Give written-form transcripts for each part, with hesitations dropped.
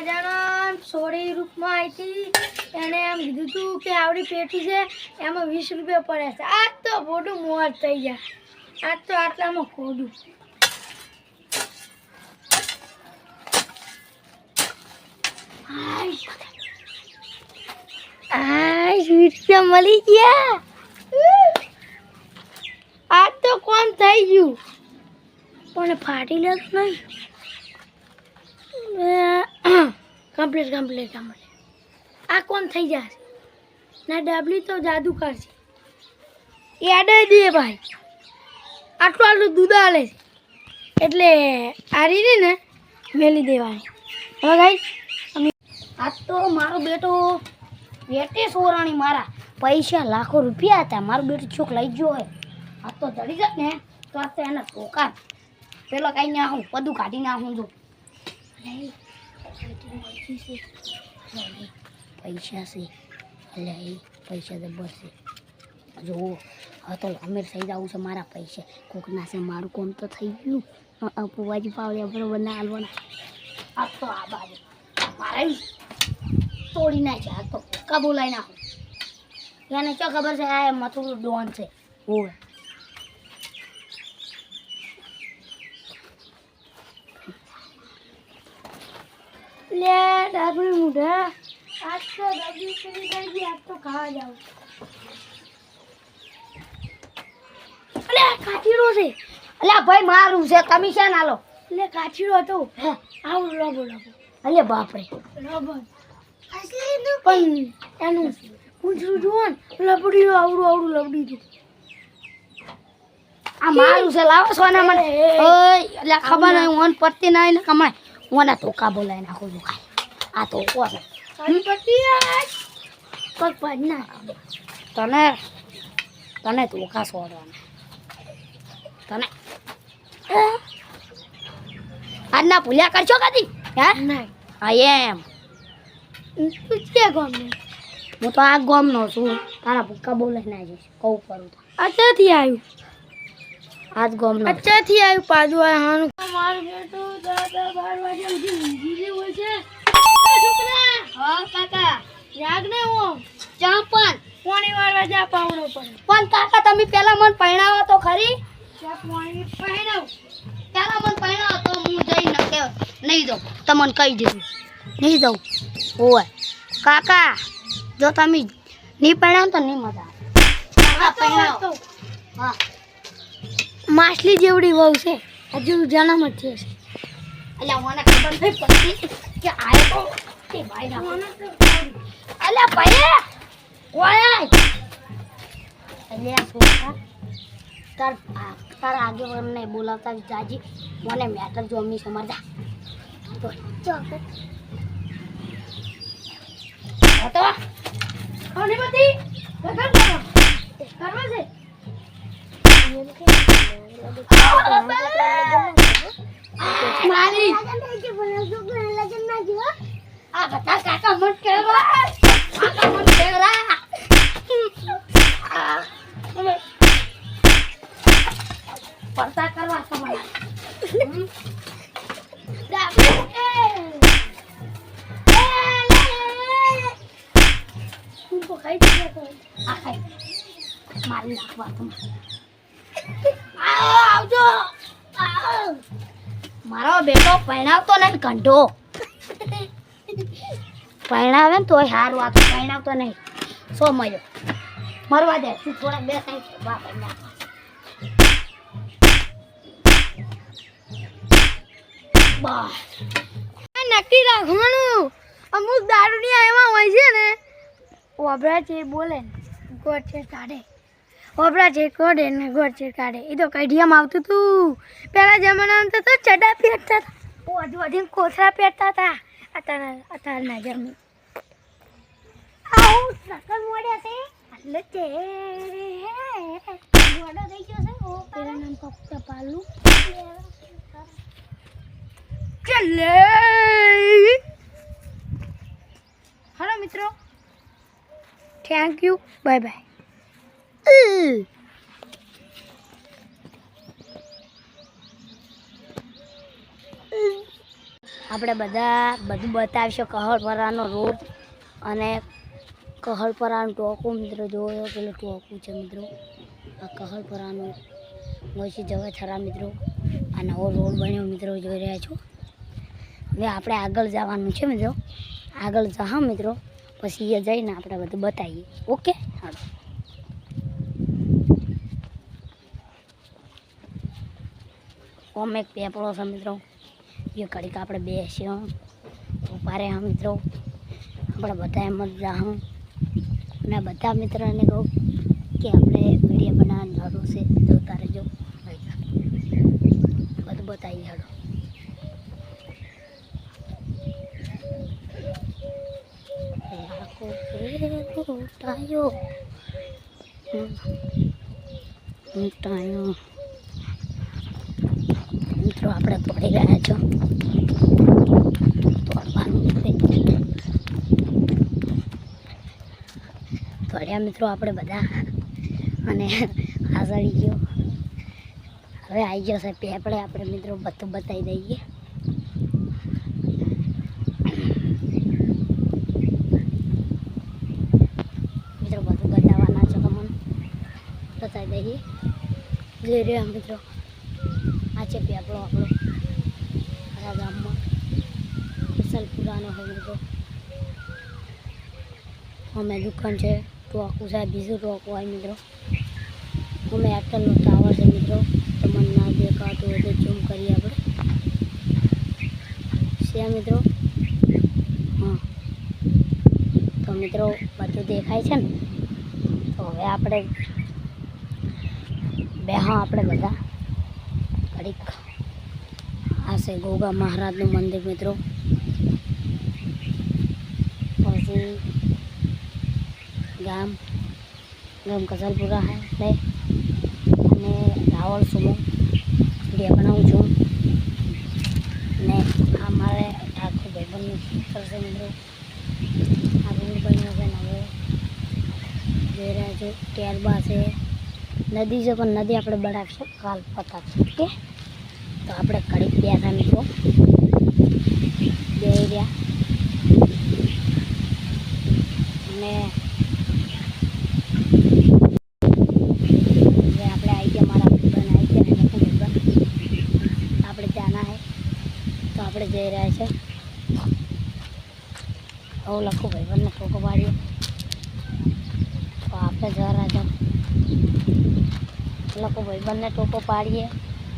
મજાના સોરી રૂપમાં આવી હતી. એને એમ કીધું હતું કે આવડી પેટી છે એમાં 20 રૂપિયા પડે છે. આજ તો મોટું મોર થઈ ગયા. આજ તો આટલામાં ખોડું. આ 20 રૂપિયા મળી ગયા. આજ તો કોણ થઈ ગયું પણ ફાટી લેતું નહીં. કમ્પ્લીટ આ કોણ થઈ જશે ના ડબલી તો જાદુ કરશે. યાદ દે ભાઈ આટલું દૂધ આલે છે એટલે આ રીતે ને મેલી દેવાની. હવે ગાઈસ આજ તો મારો બેટો વેટે સોરાણી મારા પૈસા લાખો રૂપિયા હતા. મારો બેટો ચોક લઈ ગયો હોય. આ તો ચડી જાય ને તો આ તો એના ટોકા પેલો કઈ નાખું બધું કાઢી નાખું છું. પૈસા છે એટલે એ પૈસા જબર છે. જુઓ હવે તો અમીર થઈ જવું છે. મારા પૈસા કોકના છે મારું કોમ તો થઈ ગયું. પુવાજી પાવડિયા બરોબર ના હાલવાના. આ તો આ બાજુ મારે તોડી નાખે. આ તો કા બોલાવી નાખું. એને શું ખબર છે આ મથું ડોન છે. ઓવે લે ડાબડી મુઢા આજ તો ડબી કરી ગઈ. આજ તો ખાવા જાવ. અલે કાઠીરો છે. અલે ભાઈ મારું છે તમે છે ના લો. લે કાઠીરો હતો. આવું લોબો અલે બાપ રે લોબો પણ એનું પૂંછડું જુઓ ને લબડી આવડું લબડી હતું. આ મારું છે લાવો સોના મને. ઓય એટલે ખબર નહીં ઓન પડતી નહીં ને કમાય ઓના ધોકા બોલાવી નાખું છું. આ તો કોણ પગ પગ ના તને ધોકા છોડવાના તને આજના ભૂલ્યા કરશો કદી હે નહીં. હા એમ તું ક્યાં ગામનો? હું તો આ ગામનો છું. તારા ભૂકા બોલાવી ના જઈશ કહું કરું તો. અચ્છાથી આવ્યું આજ ગામનો અચ્છાથી આવ્યું પાછું હાનું મારું બેટું 12 વાગ્યા સુધી ઊંઘી હોય છે. છોકરા હા કાકા જાગ ને હું ચા પાણી વાળવા જા પાવડો પડે. પણ કાકા તમે પેલા મને પહેણાવો તો ખરી. ચા પાણી પહેણાવ પેલા મને પહેણાવો તો હું જઈ ન કે નહીં જાઉં. તમને કહી દીધું નહીં જાઉં. ઓય કાકા જો તમે નહીં પહેણાવો તો નહીં મજા આવે. પહેણાવો હા માછલી જેવડી વહુ છે હજુ જન્મ જ છે. અલ્યા મને ખબર નહીં પડતી કે આય તો કે ભાઈ ના અલ્યા ભાઈ ઓય અલ્યા છોકરા તાર આગે વરને બોલાવતા જાજી મને મેટર જો અમી સમજતા તો ચોકટ હતો કોની બધી બગડ કરવા છે. મારી આ બધા કાકા મત કરવા પડતા કરવા સમય મારી નાખવા તમે આવજો. મારો બેટો પહેણાવતો નહીં કંઢો પહેણાવે ને તોય સારું. આ તો પહેણાવતો નહીં. સો મળ્યો મરવા દે તું થોડા બે કઈ નક્કી રાખવાનું. અમુક દારૂડિયા એમાં હોય છે ને ઓબરા છે બોલે ને ગોળ છે કાઢે. ઓબરા છે કોડે ને ગોળ છે કાઢે. એ તો કઢિયામાં આવતું હતું. પહેલા જમાનામાં તો ચડા પહેરતા હતા. વધુ કોથળા પહેરતા હતા. અત્યારના જમી આવું સકલ મોડ્યા છે એટલે છે મોડો થઈ ગયો છે. તેરા નામ ફક્ત પાલું ચલે. હેલો મિત્રો થેન્ક યુ બાય બાય. આપણે બધું બતાવીશું કહલપરાનો રોડ અને કહલપરાનું ટોકું મિત્રો જોયો પેલું ટોકું છે મિત્રો આ કહલપરાનું મોસી જવા થરા મિત્રો આ નવો રોડ બન્યો મિત્રો જોઈ રહ્યા છો હવે આપણે આગળ જવાનું છે મિત્રો આગળ જા મિત્રો પછી એ જઈને આપણે બધું બતાવીએ ઓકે હાલો ઓમ એક પેપડો છે મિત્રો એ ઘડીક આપણે બેસ્યો ઉભા રહ્યા મિત્રો આપણે બધા એમ જ જાઉં અને બધા મિત્રોને કહું કે આપણે વિડીયો બનાવવાની જરૂર છે જોતા રહેજો બધું બતાવી હાલો મિત્રો આપણે તોડી રહ્યા છો તોડ્યા મિત્રો આપણે બધા અને આ સડી ગયો હવે આવી ગયો છે પેપડે આપણે મિત્રો બધું બતાવી દઈએ મિત્રો બધું બતાવવાના છે તમને બતાવી દઈએ જોઈ રહ્યા મિત્રો આ છે પેપડો આપણો આખા ગામમાં કસલપુરાનો હોય મિત્રો અમે દુકાન છે ટોકું સાહેબ બીજું ટોકું હોય મિત્રો અમે એરટેલનો ટાવર છે મિત્રો તમને ના દેખાતું હોય તો ઝૂમ કરીએ આપણે છે મિત્રો હા તો મિત્રો બધું દેખાય છે ને તો હવે આપણે આપણે બધા ઘડીક આ છે ગોગા મહારાજનું મંદિર મિત્રો પછી ગામ કસલપુરા है એટલે અને રાવળ સુમો વિડીયો બનાવું છું ને આ મારે આખું ભાઈબંધનું કરશે મિત્રો આ રોડ બન્યો છે નવો જોઈ રહ્યા છો ત્યારબાદ છે નદી છે પણ નદી આપણે બનાવીશું કાલ પતાવીશું ઓકે તો આપણે ઘડીક બેઠા મિત્રો બે રહ્યા અને જઈ રહ્યા છે આવું લખું ભાઈબંધને ટોકો પાડીએ તો આપણે જવા રહ્યા છે લખું ભાઈબંધને ટોકો પાડીએ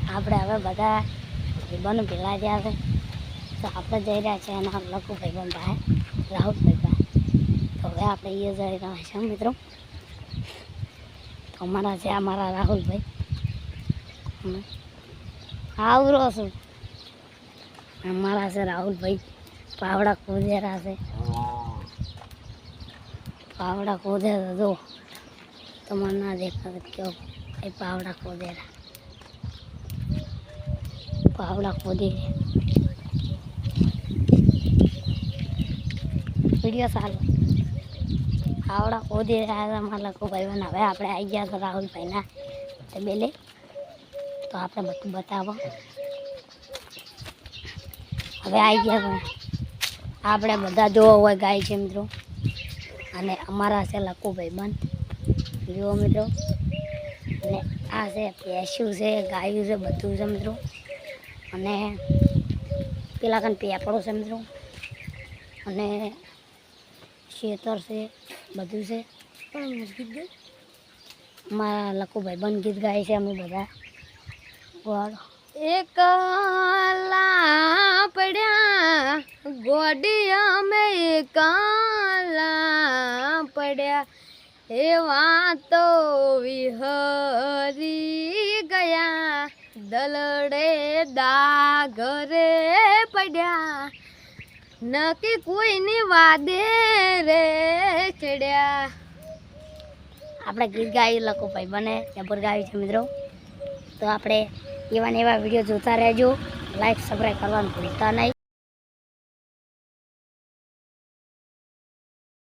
આપણે હવે બધા ભાઈબંધ ભેગા થયા છે તો આપણે જઈ રહ્યા છે અને લખું ભાઈબંધ પાસે રાહુલભાઈ પાસે તો હવે આપણે એ જઈ રહ્યા છે મિત્રો તો અમારા છે અમારા રાહુલભાઈ આવરો છું हमारा से राहुल भाई पावड़ा कूदे रहा से पावड़ा कूदे दो तो मन ना देखा क्यों ये पावड़ा कूदे रहा पावड़ा कूदे वीडियो साल पावड़ा कूदे रहा था हमारा को भाई बना भाई आपने आई गया तो राहुल भाई ना तो बेले तो आपने बतावा હવે આવી ગયા આપણે બધા જોવા હોય ગાય છે મિત્રો અને અમારા છે લકુ ભાઈબંધ જુઓ મિત્રો અને આ છે ભેંસું છે ગાયું છે બધું છે મિત્રો અને પેલા કાન પેપડો છે મિત્રો અને ખેતર છે બધું છે પણ ગીત ગાય અમારા લકુ ભાઈબંધ ગીત ગાય છે અમે બધા ગોળ એકલા પડ્યા ગોડિયા મેં એકલા પડ્યા એવા તો વિહરી ગયા દલડે દાગરે પડ્યા નકી કોઈની વાદે રે ચડ્યા આપણે ગીત ગાઈ લખો ભાઈ બને જબર ગાવી છે મિત્રો તો આપણે એવા વિડીયો જોતા રહેજો લાઈક સબસ્ક્રાઈબ કરવાનું ભૂલતા નહીં